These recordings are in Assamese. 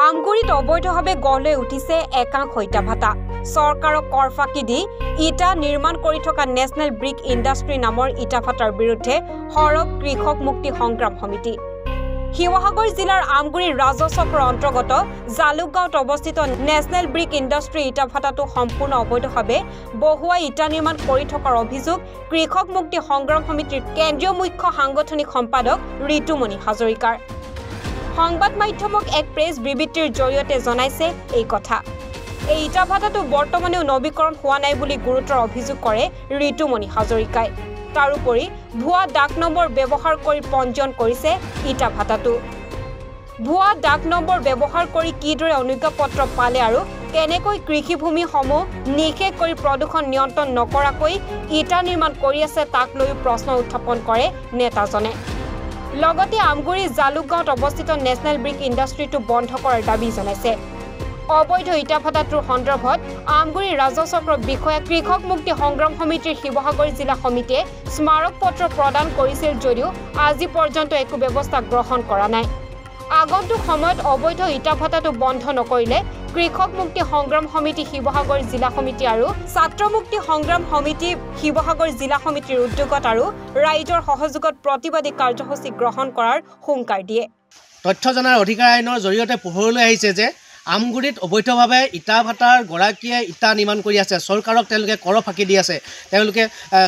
আমগুৰিত অবৈধভাৱে গঢ় লৈ উঠিছে একাংশ ইটা ভাটা। চৰকাৰক কৰ ফাঁকি দি ইটা নিৰ্মাণ কৰি থকা নেশ্যনেল ব্ৰিক ইণ্ডাষ্ট্ৰী নামৰ ইটা ভাটাৰ বিৰুদ্ধে সৰব কৃষক মুক্তি সংগ্ৰাম সমিতি। শিৱসাগৰ জিলাৰ আমগুৰিৰ ৰাজচক্ৰৰ অন্তৰ্গত জালুকগাঁৱত অৱস্থিত নেশ্যনেল ব্ৰিক ইণ্ডাষ্ট্ৰী ইটা ভাটাটো সম্পূৰ্ণ অবৈধভাৱে বহুৱাই ইটা নিৰ্মাণ কৰি থকাৰ অভিযোগ কৃষক মুক্তি সংগ্ৰাম সমিতিৰ কেন্দ্ৰীয় মুখ্য সাংগঠনিক সম্পাদক ঋতুমণি হাজৰিকাৰ। সংবাদ মাধ্যমক এক প্ৰেছ বিবৃতিৰ জৰিয়তে জনাইছে এই কথা। এই ইটা ভাটাটো বৰ্তমানেও নৱীকৰণ হোৱা নাই বুলি গুৰুতৰ অভিযোগ কৰে ঋতুমণি হাজৰিকাই। তাৰোপৰি ভুৱা ডাক নম্বৰ ব্যৱহাৰ কৰি পঞ্জীয়ন কৰিছে ইটা ভাটাটো। ভুৱা ডাক নম্বৰ ব্যৱহাৰ কৰি কিদৰে অনুজ্ঞাপত্ৰ পালে আৰু কেনেকৈ কৃষিভূমিসমূহ নিষেধ কৰি প্ৰদূষণ নিয়ন্ত্ৰণ নকৰাকৈ ইটা নিৰ্মাণ কৰি আছে তাক লৈ প্ৰশ্ন উত্থাপন কৰে নেতাজনে। লগতে আমগুৰি জালুকগাঁৱত অৱস্থিত নেশ্যনেল ব্ৰিক ইণ্ডাষ্ট্ৰীটো বন্ধ কৰাৰ দাবী জনাইছে। অবৈধ ইটা ভাটাটোৰ সন্দৰ্ভত আমগুৰি ৰাজচক্ৰ বিষয়া কৃষক মুক্তি সংগ্ৰাম সমিতিৰ শিৱসাগৰ জিলা সমিতিয়ে স্মাৰক পত্ৰ প্ৰদান কৰিছিল যদিও আজি পৰ্যন্ত একো ব্যৱস্থা গ্ৰহণ কৰা নাই। আগন্তুক সময়ত অবৈধ ইটা ভাটাটো বন্ধ নকৰিলে কৃষক মুক্তি সংগ্ৰাম সমিতি শিৱসাগৰ জিলা সমিতি আৰু ছাত্ৰ মুক্তি সংগ্ৰাম সমিতি শিৱসাগৰ জিলা সমিতিৰ উদ্যোগত আৰু ৰাইজৰ সহযোগত প্ৰতিবাদী কাৰ্যসূচী গ্ৰহণ কৰাৰ হুংকাৰ দিয়ে। তথ্য জনাৰ অধিকাৰ আইনৰ জৰিয়তে পোহৰলৈ আহিছে যে আমগুৰিত অবৈধভাৱে ইটা ভাটাৰ গৰাকীয়ে ইটা নিৰ্মাণ কৰি আছে। চৰকাৰক তেওঁলোকে কৰ ফাঁকি দি আছে, তেওঁলোকে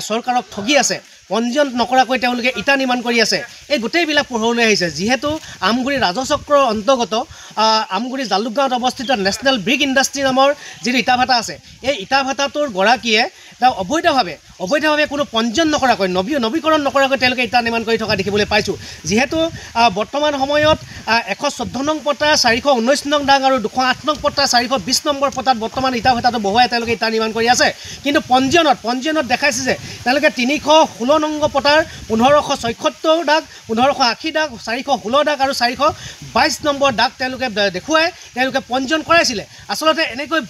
চৰকাৰক ঠগি আছে, পঞ্জীয়ন নকৰাকৈ তেওঁলোকে ইটা নিৰ্মাণ কৰি আছে। এই গোটেইবিলাক পোহৰলৈ আহিছে। যিহেতু আমগুৰি ৰাজচক্ৰৰ অন্তৰ্গত আমগুৰি জালুকগাঁৱত অৱস্থিত নেশ্যনেল ব্ৰিক ইণ্ডাষ্ট্ৰী নামৰ যিটো ইটা ভাটা আছে, এই ইটা ভাটাটোৰ গৰাকীয়ে তেওঁ অবৈধভাৱে কোনো পঞ্জীয়ন নকৰাকৈ নৱীকৰণ নকৰাকৈ তেওঁলোকে ইটা নিৰ্মাণ কৰি থকা দেখিবলৈ পাইছোঁ। যিহেতু বৰ্তমান সময়ত 114 নং পটা 419 নং দাগ আৰু 208 নং পটা 420 নম্বৰ পটাত বৰ্তমান ইটা ভাটাটো বহুৱাই তেওঁলোকে ইটা নিৰ্মাণ কৰি আছে। কিন্তু পঞ্জীয়নত দেখাইছে যে তেওঁলোকে 316 নং পটাৰ 1576 দাগ, 1580 দাগ, 416 দাগ আৰু 422 নম্বৰ দাগ তেওঁলোকে দেখুৱাই তেওঁলোকে পঞ্জীয়ন কৰাইছিলে। আচলতে এনেকৈ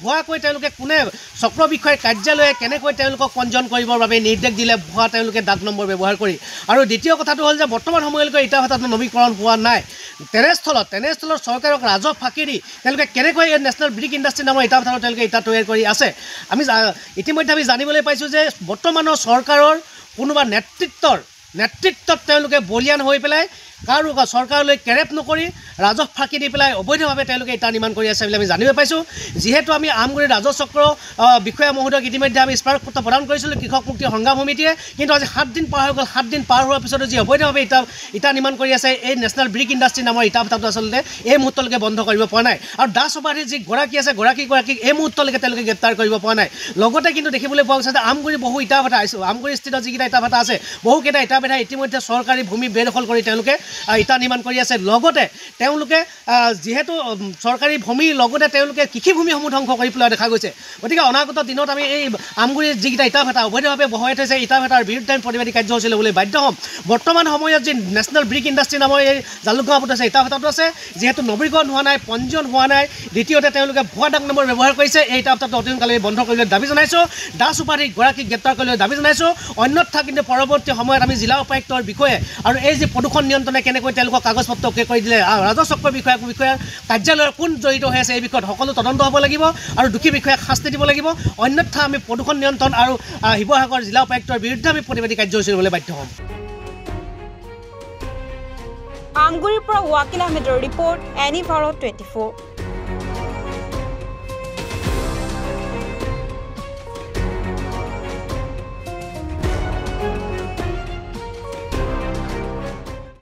ভুৱাকৈ তেওঁলোকে কোনে চক্ৰ বিষয়াৰ কাৰ্যালয়ে কেনেকৈ তেওঁলোকক পঞ্জীয়ন কৰিবৰ বাবে নিৰ্দেশ দিলে ভুৱা তেওঁলোকে দাগ নম্বৰ ব্যৱহাৰ কৰি। আৰু দ্বিতীয় কথাটো হ'ল যে বৰ্তমান সময়লৈকে ইটা ভাটাটো নৱীকৰণ হোৱা নাই। তেনেস্থলত চৰকাৰক ৰাজহ ফাঁকি দি তেওঁলোকে কেনেকৈ এই নেশ্যনেল ব্ৰিক ইণ্ডাষ্ট্ৰী নামৰ ইটা ভাটাটো তেওঁলোকে ইটা তৈয়াৰ কৰি আছে। ইতিমধ্যে আমি জানিবলৈ পাইছোঁ যে বৰ্তমানৰ চৰকাৰৰ কোনোবা নেতৃত্বত তেওঁলোকে বলিয়ান হৈ পেলাই কাৰো চৰকাৰলৈ কেৰেপ নকৰি ৰাজহ ফাঁকি দি পেলাই অবৈধভাৱে তেওঁলোকে ইটা নিৰ্মাণ কৰি আছে বুলি আমি জানিব পাইছোঁ। যিহেতু আমি আমগুৰি ৰাজচক্ৰ বিষয়া মহোদয়ক ইতিমধ্যে আমি স্মাৰক পত্ৰ প্ৰদান কৰিছিলোঁ কৃষক মুক্তি সংগ্ৰাম সমিতিয়ে, কিন্তু আজি 7 দিন পাৰ হৈ গ'ল। 7 দিন পাৰ হোৱাৰ পিছতো যি অবৈধভাৱে ইটা নিৰ্মাণ কৰি আছে এই নেশ্যনেল ব্ৰিক ইণ্ডাষ্ট্ৰী নামৰ ইটা ভাটাটো আচলতে এই মুহূৰ্তলৈকে বন্ধ কৰিব পৰা নাই। আৰু দাস উপাধিৰ যি গৰাকী আছে গৰাকীক এই মুহূৰ্তলৈকে তেওঁলোকে গ্ৰেপ্তাৰ কৰিব পৰা নাই। লগতে কিন্তু দেখিবলৈ পোৱা গৈছে যে আমগুৰি বহু ইটা ভাটা আমগুৰিস্থিত যিকেইটা ইটা ভাটা আছে বহুকেইটা ইটা ভাটা ইতিমধ্যে চৰকাৰী ভূমি বেদখল কৰি তেওঁলোকে ইটা নিৰ্মাণ কৰি আছে। লগতে তেওঁলোকে যিহেতু চৰকাৰী ভূমিৰ লগতে তেওঁলোকে কৃষিভূমিসমূহ ধ্বংস কৰি পেলোৱা দেখা গৈছে। গতিকে অনাগত দিনত আমি এই আমগুৰিৰ যিকেইটা ইটা ভাটা অবৈধভাৱে বহুৱাই থৈছে ইটা ভাটাৰ বিৰুদ্ধে আমি প্ৰতিবাদী কাৰ্যসূচী ল'বলৈ বাধ্য হ'ম। বৰ্তমান সময়ত যি নেশ্যনেল ব্ৰিক ইণ্ডাষ্ট্ৰী নামৰ এই জালুকগাঁৱত আছে ইটা ভাটাটো আছে, যিহেতু নৱীকৰণ হোৱা নাই, পঞ্জীয়ন হোৱা নাই, দ্বিতীয়তে তেওঁলোকে ভুৱা ডাক নম্বৰ ব্যৱহাৰ কৰিছে। এই ইটা ভাটাটো অতি সোনকালে বন্ধ কৰিবলৈ দাবী জনাইছোঁ। দাস উপাধিক গৰাকীক গ্ৰেপ্তাৰ কৰিবলৈ দাবী জনাইছোঁ। অন্যথা কিন্তু পৰৱৰ্তী সময়ত আমি জিলা উপায়ুক্তৰ বিষয়ে আৰু এই যি প্ৰদূষণ নিয়ন্ত্ৰণে কেনেকৈ তেওঁলোকক কাগজ পত্ৰ অকে কৰি দিলে ৰাজচক্ৰ বিষয়াৰ কাৰ্যালয়ৰ কোন জড়িত হৈ আছে এই বিষয়ত সকলো তদন্ত হ'ব লাগিব আৰু দোষী বিষয়াক শাস্তি দিব লাগিব। অন্যথা আমি প্ৰদূষণ নিয়ন্ত্ৰণ আৰু শিৱসাগৰ জিলা উপায়ুক্তৰ বিৰুদ্ধে আমি প্ৰতিবাদী কাৰ্যসূচী ল'বলৈ বাধ্য হ'ম। আমগুৰিৰ পৰা ৱাকিল আহমেদৰ ৰিপৰ্ট, এনি ভাৰত 24।